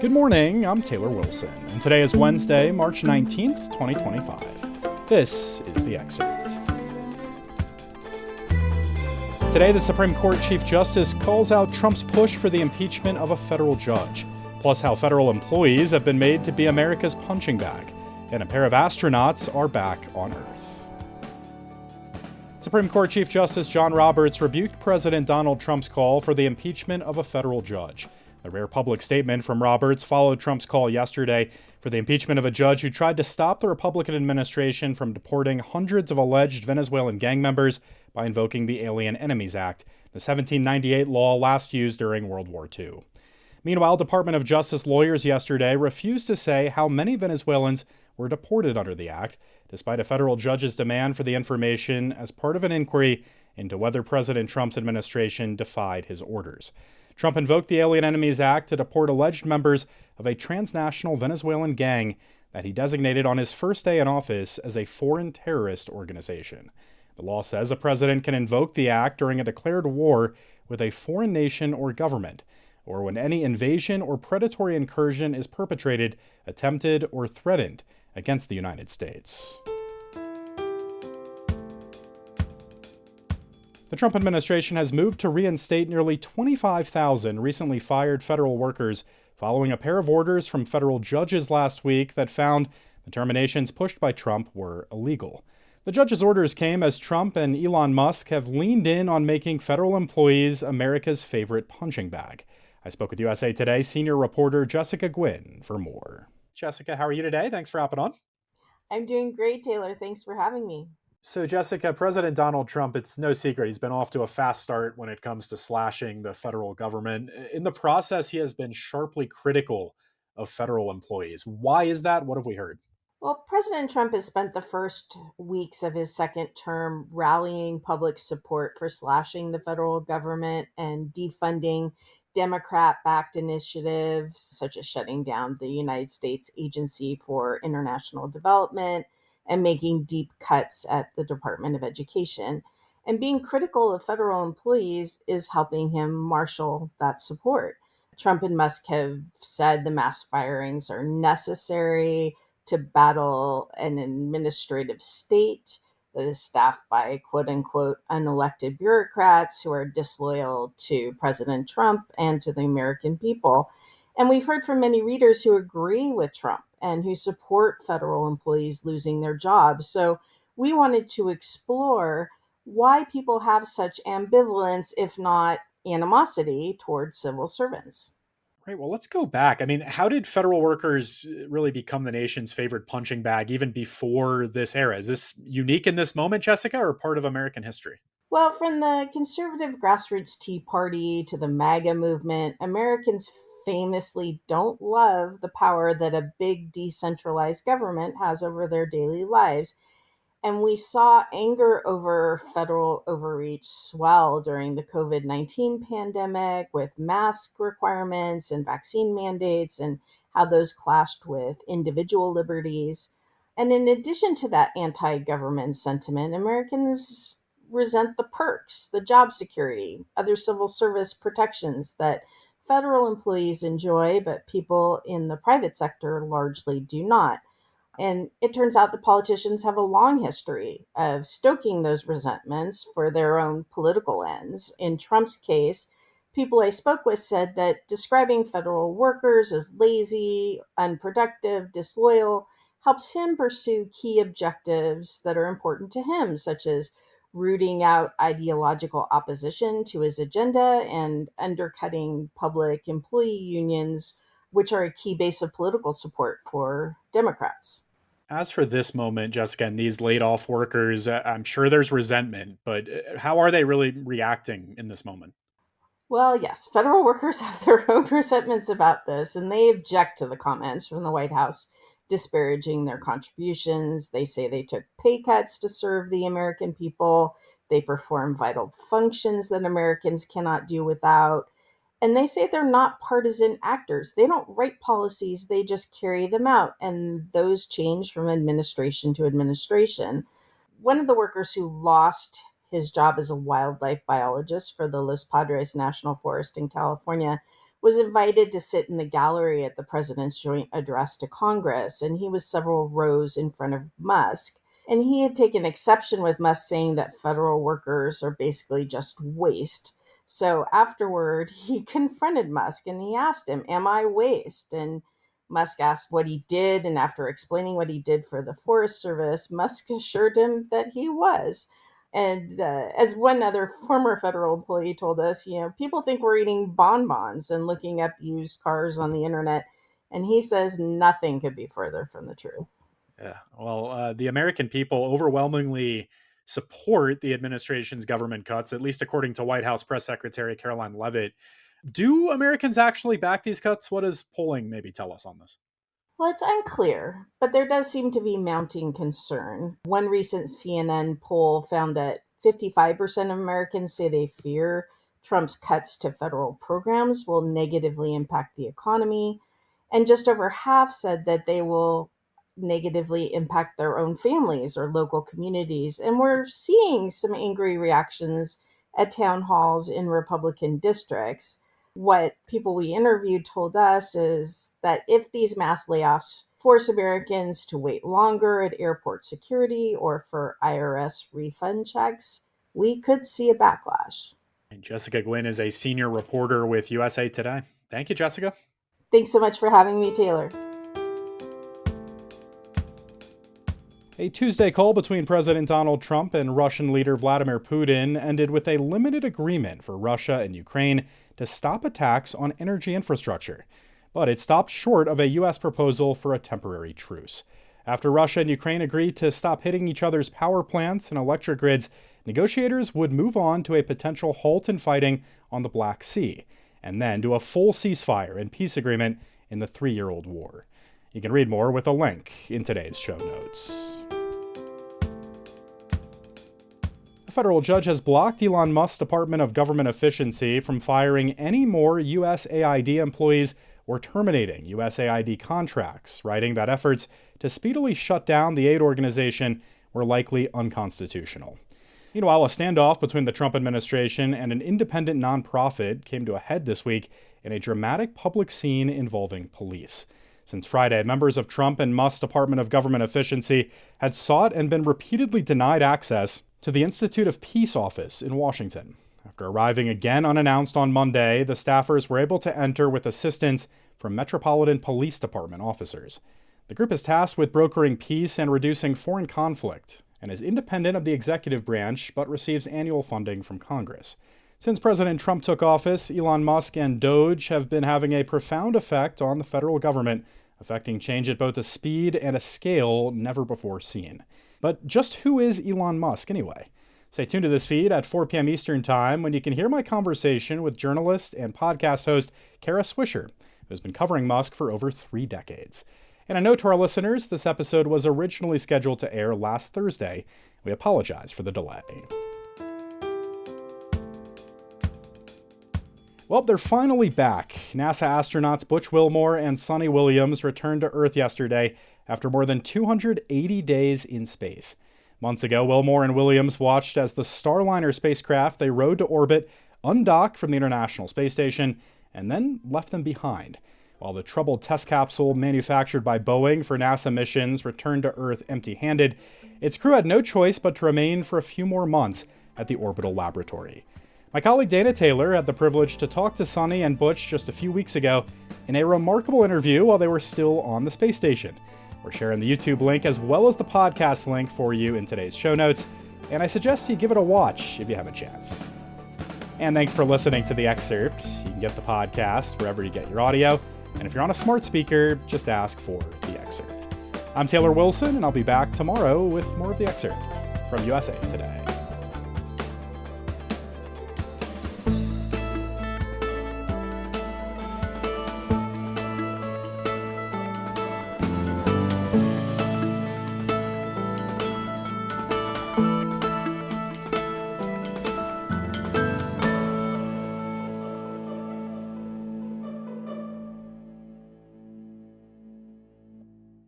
Good morning, I'm Taylor Wilson, and today is Wednesday, March 19th, 2025. This is the Excerpt. Today, the Supreme Court Chief Justice calls out Trump's push for the impeachment of a federal judge, plus how federal employees have been made to be America's punching bag, and a pair of astronauts are back on Earth. Supreme Court Chief Justice John Roberts rebuked President Donald Trump's call for the impeachment of a federal judge. The rare public statement from Roberts followed Trump's call yesterday for the impeachment of a judge who tried to stop the Republican administration from deporting hundreds of alleged Venezuelan gang members by invoking the Alien Enemies Act, the 1798 law last used during World War II. Meanwhile, Department of Justice lawyers yesterday refused to say how many Venezuelans were deported under the act, despite a federal judge's demand for the information as part of an inquiry into whether President Trump's administration defied his orders. Trump invoked the Alien Enemies Act to deport alleged members of a transnational Venezuelan gang that he designated on his first day in office as a foreign terrorist organization. The law says a president can invoke the act during a declared war with a foreign nation or government, or when any invasion or predatory incursion is perpetrated, attempted, or threatened against the United States. The Trump administration has moved to reinstate nearly 25,000 recently fired federal workers following a pair of orders from federal judges last week that found the terminations pushed by Trump were illegal. The judges' orders came as Trump and Elon Musk have leaned in on making federal employees America's favorite punching bag. I spoke with USA Today senior reporter Jessica Gwynn for more. Jessica, how are you today? Thanks for hopping on. I'm doing great, Taylor. Thanks for having me. So, Jessica, President Donald Trump, it's no secret, he's been off to a fast start when it comes to slashing the federal government. In the process, he has been sharply critical of federal employees. Why is that? What have we heard? Well, President Trump has spent the first weeks of his second term rallying public support for slashing the federal government and defunding Democrat-backed initiatives, such as shutting down the United States Agency for International Development and making deep cuts at the Department of Education. And being critical of federal employees is helping him marshal that support. Trump and Musk have said the mass firings are necessary to battle an administrative state that is staffed by quote unquote unelected bureaucrats who are disloyal to President Trump and to the American people. And we've heard from many readers who agree with Trump and who support federal employees losing their jobs. So we wanted to explore why people have such ambivalence, if not animosity, towards civil servants. Right. Well, let's go back. I mean, how did federal workers really become the nation's favorite punching bag even before this era? Is this unique in this moment, Jessica, or part of American history? Well, from the conservative grassroots Tea Party to the MAGA movement, Americans famously don't love the power that a big decentralized government has over their daily lives. And we saw anger over federal overreach swell during the COVID-19 pandemic with mask requirements and vaccine mandates and how those clashed with individual liberties. And in addition to that anti government sentiment, Americans resent the perks, the job security, other civil service protections that federal employees enjoy, but people in the private sector largely do not. And it turns out the politicians have a long history of stoking those resentments for their own political ends. In Trump's case, people I spoke with said that describing federal workers as lazy, unproductive, disloyal helps him pursue key objectives that are important to him, such as rooting out ideological opposition to his agenda and undercutting public employee unions, which are a key base of political support for Democrats. As for this moment, Jessica, and these laid off workers, I'm sure there's resentment, but how are they really reacting in this moment? Well, yes, federal workers have their own resentments about this, and they object to the comments from the White House disparaging their contributions. They say they took pay cuts to serve the American people. They perform vital functions that Americans cannot do without. And they say they're not partisan actors. They don't write policies, they just carry them out. And those change from administration to administration. One of the workers who lost his job as a wildlife biologist for the Los Padres National Forest in California was invited to sit in the gallery at the president's joint address to Congress, and he was several rows in front of Musk. And he had taken exception with Musk saying that federal workers are basically just waste. So afterward, he confronted Musk and he asked him, "Am I waste?" And Musk asked what he did. And after explaining what he did for the Forest Service, Musk assured him that he was. And as one other former federal employee told us, people think we're eating bonbons and looking up used cars on the internet. And he says nothing could be further from the truth. Yeah. Well, the American people overwhelmingly support the administration's government cuts, at least according to White House Press Secretary Caroline Leavitt. Do Americans actually back these cuts? What does polling maybe tell us on this? Well, it's unclear, but there does seem to be mounting concern. One recent CNN poll found that 55% of Americans say they fear Trump's cuts to federal programs will negatively impact the economy, and just over half said that they will negatively impact their own families or local communities. And we're seeing some angry reactions at town halls in Republican districts. What people we interviewed told us is that if these mass layoffs force Americans to wait longer at airport security or for IRS refund checks, we could see a backlash. And Jessica Gwynn is a senior reporter with USA Today. Thank you, Jessica. Thanks so much for having me, Taylor. A Tuesday call between President Donald Trump and Russian leader Vladimir Putin ended with a limited agreement for Russia and Ukraine to stop attacks on energy infrastructure. But it stopped short of a U.S. proposal for a temporary truce. After Russia and Ukraine agreed to stop hitting each other's power plants and electric grids, negotiators would move on to a potential halt in fighting on the Black Sea, and then to a full ceasefire and peace agreement in the three-year-old war. You can read more with a link in today's show notes. A federal judge has blocked Elon Musk's Department of Government Efficiency from firing any more USAID employees or terminating USAID contracts, writing that efforts to speedily shut down the aid organization were likely unconstitutional. Meanwhile, a standoff between the Trump administration and an independent nonprofit came to a head this week in a dramatic public scene involving police. Since Friday, members of Trump and Musk's Department of Government Efficiency had sought and been repeatedly denied access to the Institute of Peace office in Washington. After arriving again unannounced on Monday, the staffers were able to enter with assistance from Metropolitan Police Department officers. The group is tasked with brokering peace and reducing foreign conflict, and is independent of the executive branch, but receives annual funding from Congress. Since President Trump took office, Elon Musk and Doge have been having a profound effect on the federal government, affecting change at both a speed and a scale never before seen. But just who is Elon Musk anyway? Stay tuned to this feed at 4 p.m. Eastern Time when you can hear my conversation with journalist and podcast host Kara Swisher, who has been covering Musk for over 3 decades. And a note to our listeners, this episode was originally scheduled to air last Thursday. We apologize for the delay. Well, they're finally back. NASA astronauts Butch Wilmore and Suni Williams returned to Earth yesterday after more than 280 days in space. Months ago, Wilmore and Williams watched as the Starliner spacecraft they rode to orbit undocked from the International Space Station and then left them behind, while the troubled test capsule manufactured by Boeing for NASA missions returned to Earth empty-handed. Its crew had no choice but to remain for a few more months at the orbital laboratory. My colleague Dana Taylor had the privilege to talk to Suni and Butch just a few weeks ago in a remarkable interview while they were still on the space station. We're sharing the YouTube link as well as the podcast link for you in today's show notes, and I suggest you give it a watch if you have a chance. And thanks for listening to The Excerpt. You can get the podcast wherever you get your audio, and if you're on a smart speaker, just ask for The Excerpt. I'm Taylor Wilson, and I'll be back tomorrow with more of The Excerpt from USA Today.